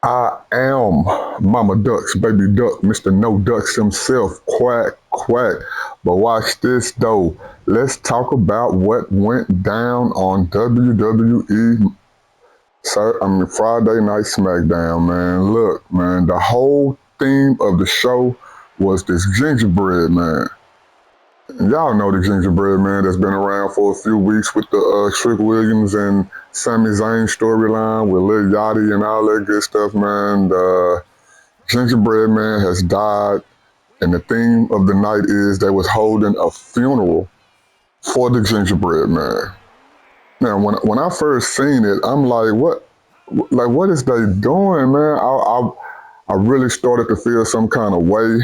I am Mama Ducks, baby duck, Mr. No Ducks himself, quack, quack. But watch this though. Let's talk about what went down on WWE, Friday Night Smackdown, man. Look, man, the whole theme of the show was this gingerbread man. Y'all know the gingerbread man that's been around for a few weeks with the Trick Williams and Sami Zayn storyline with Lil Yachty and all that good stuff, man. The gingerbread man has died, and the theme of the night is they was holding a funeral for the gingerbread man. Now, when I first seen it, I'm like, what is they doing, man? I really started to feel some kind of way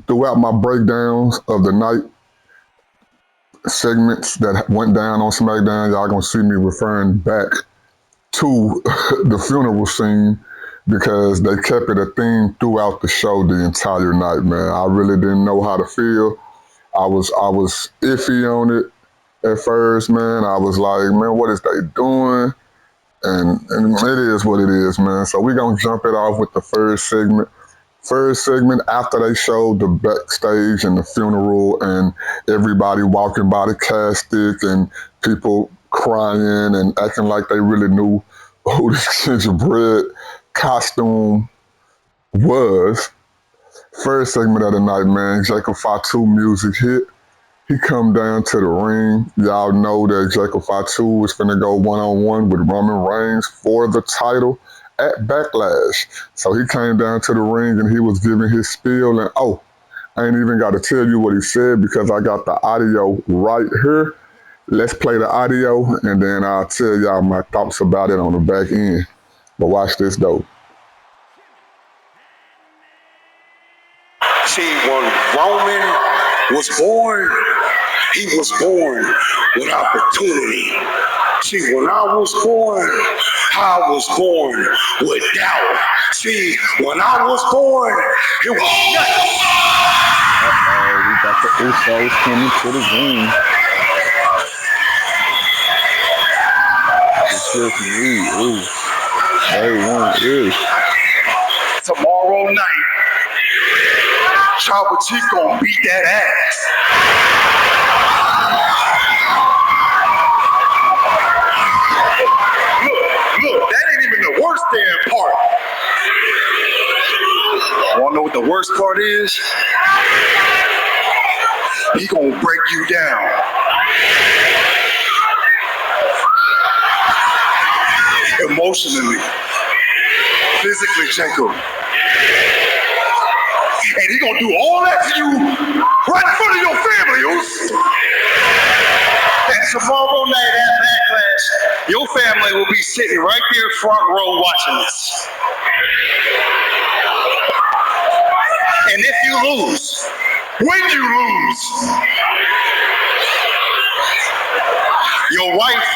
throughout my breakdowns of the night segments that went down on SmackDown. Y'all gonna see me referring back to the funeral scene because they kept it a theme throughout the show the entire night, man. I really didn't know how to feel. I was iffy on it at first, man. I was like, man, what is they doing? And it is what it is, man. So we're gonna jump it off with the first segment. First segment after they showed the backstage and the funeral and everybody walking by the casket and people crying and acting like they really knew who this gingerbread costume was. First segment of the night, man, Jacob Fatu music hit. He come down to the ring. Y'all know that Jacob Fatu is finna go one-on-one with Roman Reigns for the title at Backlash. So he came down to the ring and he was giving his spiel. And I ain't even got to tell you what he said because I got the audio right here. Let's play the audio and then I'll tell y'all my thoughts about it on the back end. But watch this though. See, when Roman was born, he was born with opportunity. See, when I was born with doubt. See, when I was born, it was nothing. We got the Usos coming to the ring. It's just me. Ooh. Everyone is. Tomorrow night, Chopper Chief gonna beat that ass. Look, that ain't even the worst damn part. Wanna know what the worst part is? He gonna break you down. Emotionally, physically, Jacob. And he gonna do all that to you right in front of your family, And tomorrow night at Backlash, your family will be sitting right there front row watching this. And if you lose, when you lose, your wife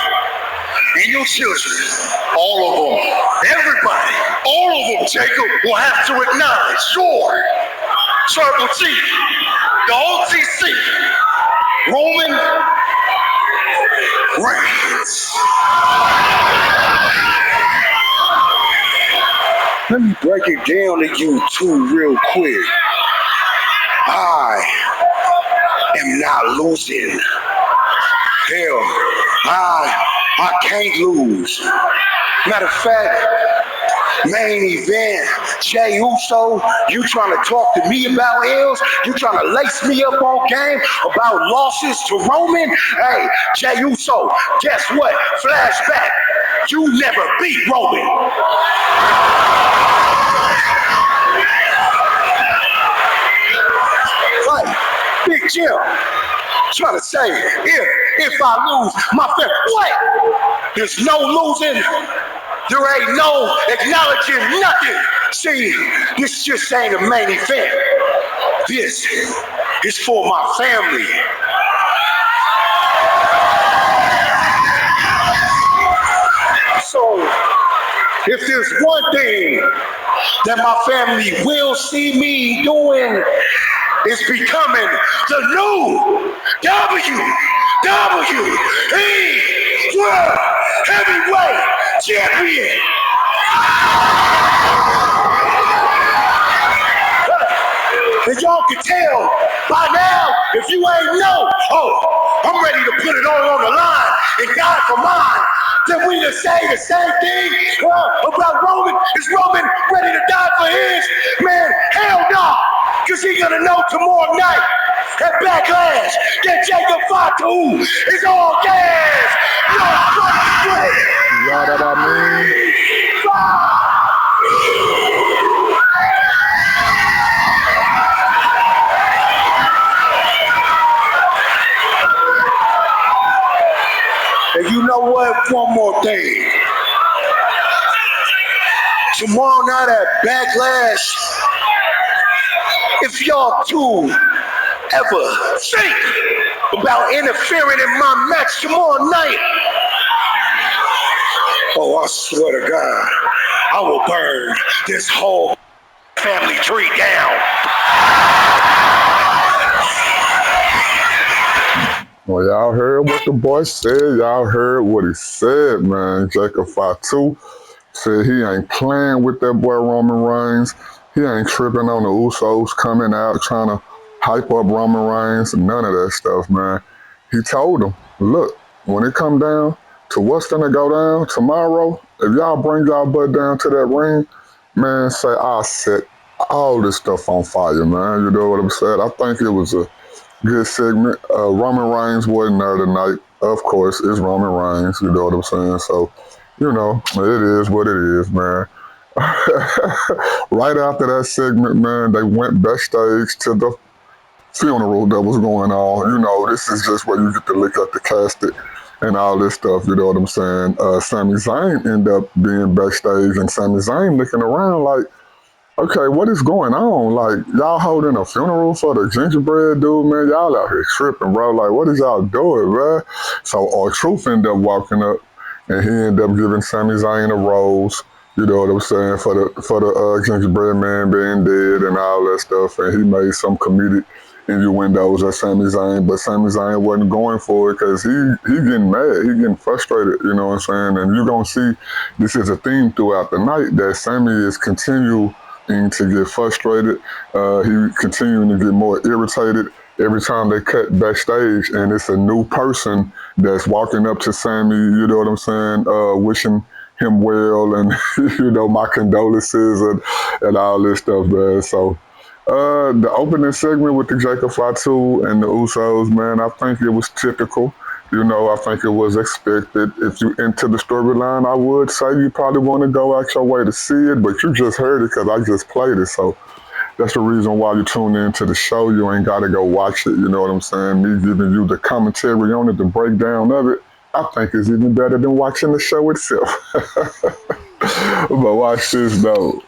and your children, all of them, everybody, all of them, Jacob, will have to acknowledge your Tribal Chief, the OTC, Roman Reigns. Let me break it down to you two real quick. I am not losing. Hell, I can't lose. Matter of fact, main event, Jey Uso, you trying to talk to me about L's? You trying to lace me up on game about losses to Roman? Hey, Jey Uso, guess what? Flashback, you never beat Roman. Right, Big Jim, trying to say, if I lose, my friend, what? There's no losing. There ain't no acknowledging nothing. See, this just ain't a main event. This is for my family. So, if there's one thing that my family will see me doing, is becoming the new WWE World Heavyweight Champion. And y'all can tell by now, if you ain't know, I'm ready to put it all on the line and die for mine. Then we just say the same thing about Roman. Is Roman ready to die for his? Man, hell no. Because he gonna know tomorrow night at Backlash that Jacob Fatu is all gas. No fucking way. Y'all know what I mean? And you know what? One more thing. Tomorrow night at Backlash, if y'all two ever think about interfering in my match tomorrow night, I swear to God, I will burn this whole family tree down. Well, y'all heard what the boy said. Y'all heard what he said, man. Jacob Fatu said he ain't playing with that boy Roman Reigns. He ain't tripping on the Usos coming out trying to hype up Roman Reigns. None of that stuff, man. He told him, look, when it come down to what's going to go down tomorrow, if y'all bring y'all butt down to that ring, man, say I'll set all this stuff on fire, man. You know what I'm saying? I think it was a good segment. Roman Reigns wasn't there tonight. Of course, it's Roman Reigns. You know what I'm saying? So, you know, it is what it is, man. Right after that segment, man, they went backstage to the funeral that was going on. You know, this is just where you get to look at the casket and all this stuff. You know what I'm saying? Sami Zayn ended up being backstage, and Sami Zayn looking around like, okay, what is going on? Like, y'all holding a funeral for the gingerbread dude, man? Y'all out here tripping, bro. Like, what is y'all doing, man? So, R-Truth ended up walking up, and he ended up giving Sami Zayn a rose. You know what I'm saying? For the gingerbread man being dead and all that stuff. And he made some comedic innuendos at Sami Zayn, but Sami Zayn wasn't going for it because he getting mad. He getting frustrated, you know what I'm saying? And you're going to see this is a theme throughout the night that Sami is continuing to get frustrated. He continuing to get more irritated every time they cut backstage, and it's a new person that's walking up to Sami, you know what I'm saying, wishing him well, and you know, my condolences and all this stuff, man. So the opening segment with the Jacob Fatu and the Usos, man, I think it was typical. You know, I think it was expected. If you into the storyline, I would say you probably want to go out your way to see it, but you just heard it because I just played it. So that's the reason why you tune into the show. You ain't got to go watch it. You know what I'm saying? Me giving you the commentary on it, the breakdown of it, I think is even better than watching the show itself. But watch this, though.